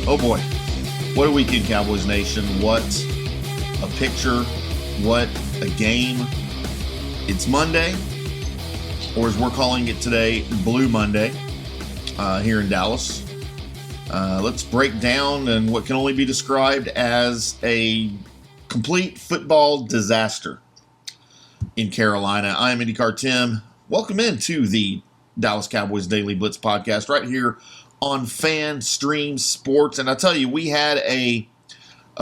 Oh boy, what a weekend, Cowboys Nation. What a picture, what a game. It's Monday, or as we're calling it today, Blue Monday, here in Dallas. Let's break down and what can only be described as a complete football disaster in Carolina. I am IndyCarTim. Welcome into the Dallas Cowboys Daily Blitz podcast right here on Fanstream Sports. And I tell you, we had a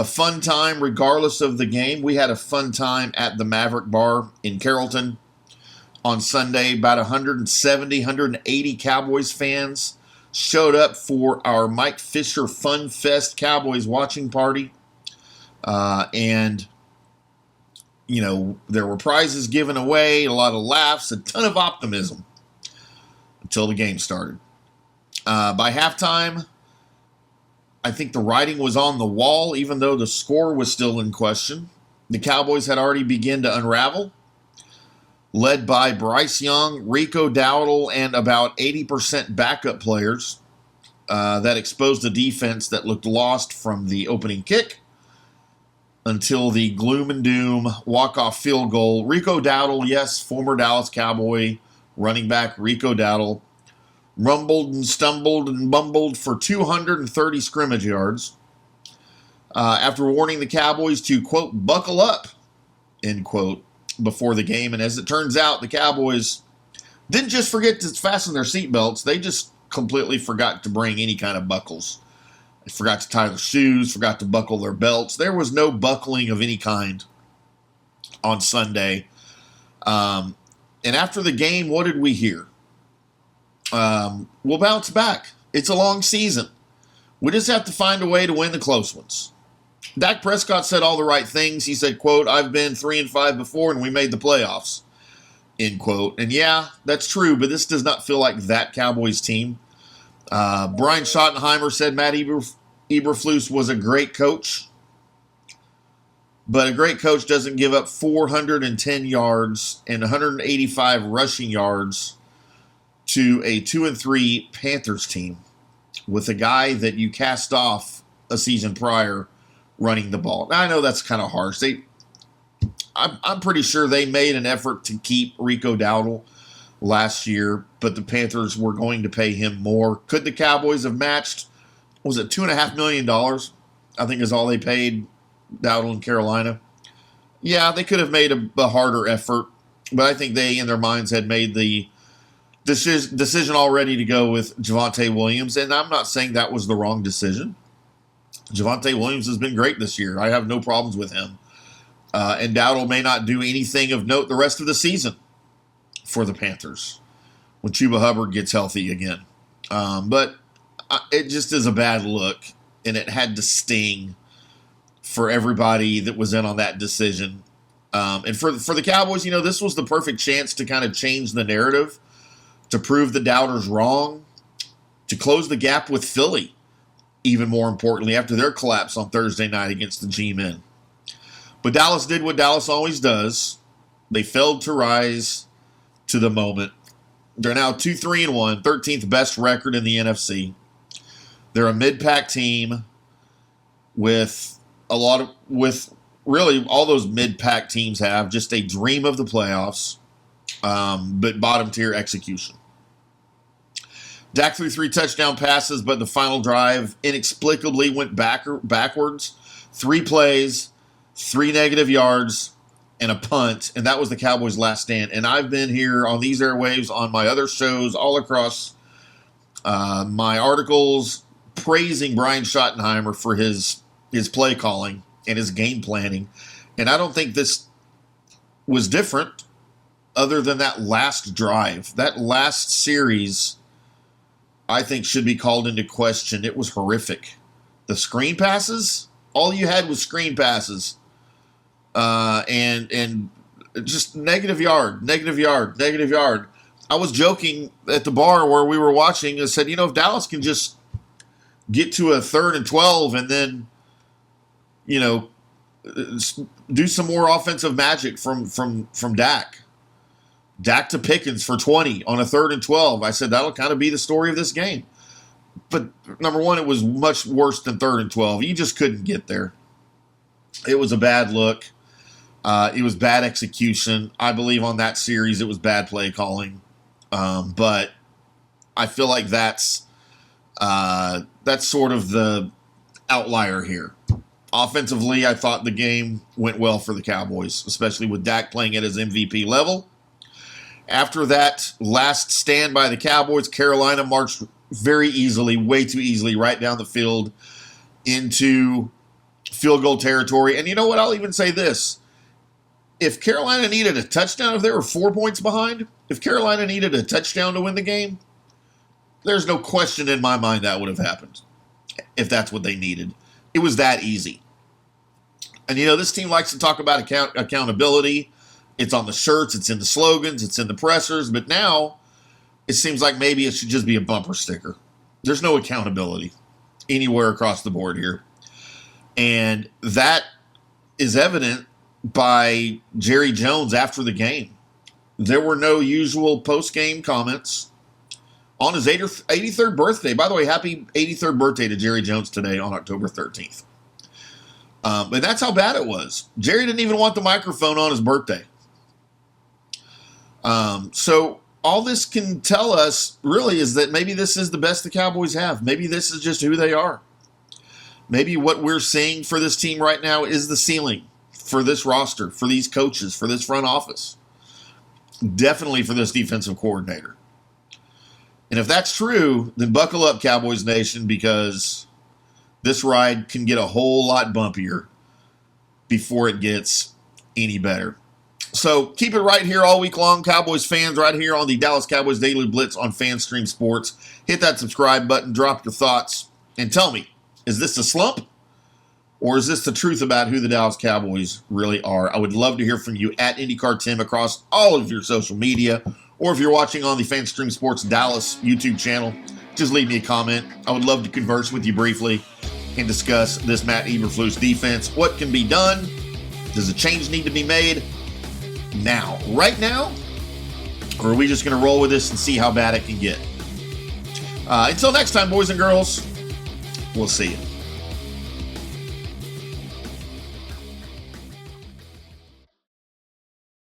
fun time regardless of the game. We had a fun time at the Maverick Bar in Carrollton on Sunday. About 170, 180 Cowboys fans showed up for our Mike Fisher Fun Fest Cowboys watching party. And, you know, there were prizes given away, a lot of laughs, a ton of optimism until the game started. By halftime, I think the writing was on the wall, even though the score was still in question. The Cowboys had already begun to unravel, led by Bryce Young, Rico Dowdle, and about 80% backup players that exposed a defense that looked lost from the opening kick until the gloom and doom walk-off field goal. Rico Dowdle, yes, former Dallas Cowboy running back Rico Dowdle, rumbled and stumbled and bumbled for 230 scrimmage yards after warning the Cowboys to, quote, buckle up, end quote, before the game. And as it turns out, the Cowboys didn't just forget to fasten their seatbelts. They just completely forgot to bring any kind of buckles. They forgot to tie their shoes, forgot to buckle their belts. There was no buckling of any kind on Sunday. And after the game, what did we hear? We'll bounce back. It's a long season. We just have to find a way to win the close ones. Dak Prescott said all the right things. He said, quote, I've been 3-5 before and we made the playoffs, end quote. And yeah, that's true, but this does not feel like that Cowboys team. Brian Schottenheimer said Matt Eberflus was a great coach, but a great coach doesn't give up 410 yards and 185 rushing yards to a 2-3 Panthers team with a guy that you cast off a season prior running the ball. Now, I know that's kind of harsh. I'm pretty sure they made an effort to keep Rico Dowdle last year, but the Panthers were going to pay him more. Could the Cowboys have matched, was it $2.5 million? I think is all they paid Dowdle in Carolina. Yeah, they could have made a harder effort, but I think they, in their minds, had made the decision already to go with Javonte Williams, and I'm not saying that was the wrong decision. Javonte Williams has been great this year. I have no problems with him. And Dowdle may not do anything of note the rest of the season for the Panthers when Chuba Hubbard gets healthy again. But it just is a bad look, and it had to sting for everybody that was in on that decision. And for the Cowboys, you know, this was the perfect chance to kind of change the narrative, to prove the doubters wrong, to close the gap with Philly, even more importantly, after their collapse on Thursday night against the G-Men. But Dallas did what Dallas always does. They failed to rise to the moment. They're now 2-3-1, 13th best record in the NFC. They're a mid-pack team with really all those mid-pack teams have, just a dream of the playoffs, but bottom-tier execution. Dak threw 3 touchdown passes, but the final drive inexplicably went backwards. 3 plays, 3 negative yards, and a punt, and that was the Cowboys' last stand. And I've been here on these airwaves, on my other shows, all across my articles, praising Brian Schottenheimer for his play calling and his game planning. And I don't think this was different other than that last drive. That last series, I think, should be called into question. It was horrific. The screen passes, all you had was screen passes. And just negative yard. I was joking at the bar where we were watching and said, you know, if Dallas can just get to a 3rd and 12 and then, you know, do some more offensive magic from Dak. Dak to Pickens for 20 on a 3rd and 12. I said that'll kind of be the story of this game. But number one, it was much worse than 3rd and 12. You just couldn't get there. It was a bad look. It was bad execution. I believe on that series it was bad play calling. But I feel like that's sort of the outlier here. Offensively, I thought the game went well for the Cowboys, especially with Dak playing at his MVP level. After that last stand by the Cowboys, Carolina marched very easily, way too easily, right down the field into field goal territory. And you know what? I'll even say this. If Carolina needed a touchdown, if they were 4 points behind, if Carolina needed a touchdown to win the game, there's no question in my mind that would have happened if that's what they needed. It was that easy. And, you know, this team likes to talk about accountability. It's on the shirts, it's in the slogans, it's in the pressers. But now it seems like maybe it should just be a bumper sticker. There's no accountability anywhere across the board here. And that is evident by Jerry Jones after the game. There were no usual post-game comments on his 83rd birthday. By the way, happy 83rd birthday to Jerry Jones today on October 13th. But that's how bad it was. Jerry didn't even want the microphone on his birthday. So all this can tell us really is that maybe this is the best the Cowboys have. Maybe this is just who they are. Maybe what we're seeing for this team right now is the ceiling for this roster, for these coaches, for this front office. Definitely for this defensive coordinator. And if that's true, then buckle up, Cowboys Nation, because this ride can get a whole lot bumpier before it gets any better. So keep it right here all week long, Cowboys fans, right here on the Dallas Cowboys Daily Blitz on Fanstream Sports. Hit that subscribe button, drop your thoughts, and tell me, is this a slump? Or is this the truth about who the Dallas Cowboys really are? I would love to hear from you at IndyCarTim across all of your social media. Or if you're watching on the Fanstream Sports Dallas YouTube channel, just leave me a comment. I would love to converse with you briefly and discuss this Matt Eberflus defense. What can be done? Does a change need to be made? Now, right now? Or are we just going to roll with this and see how bad it can get? Until next time, boys and girls, we'll see you.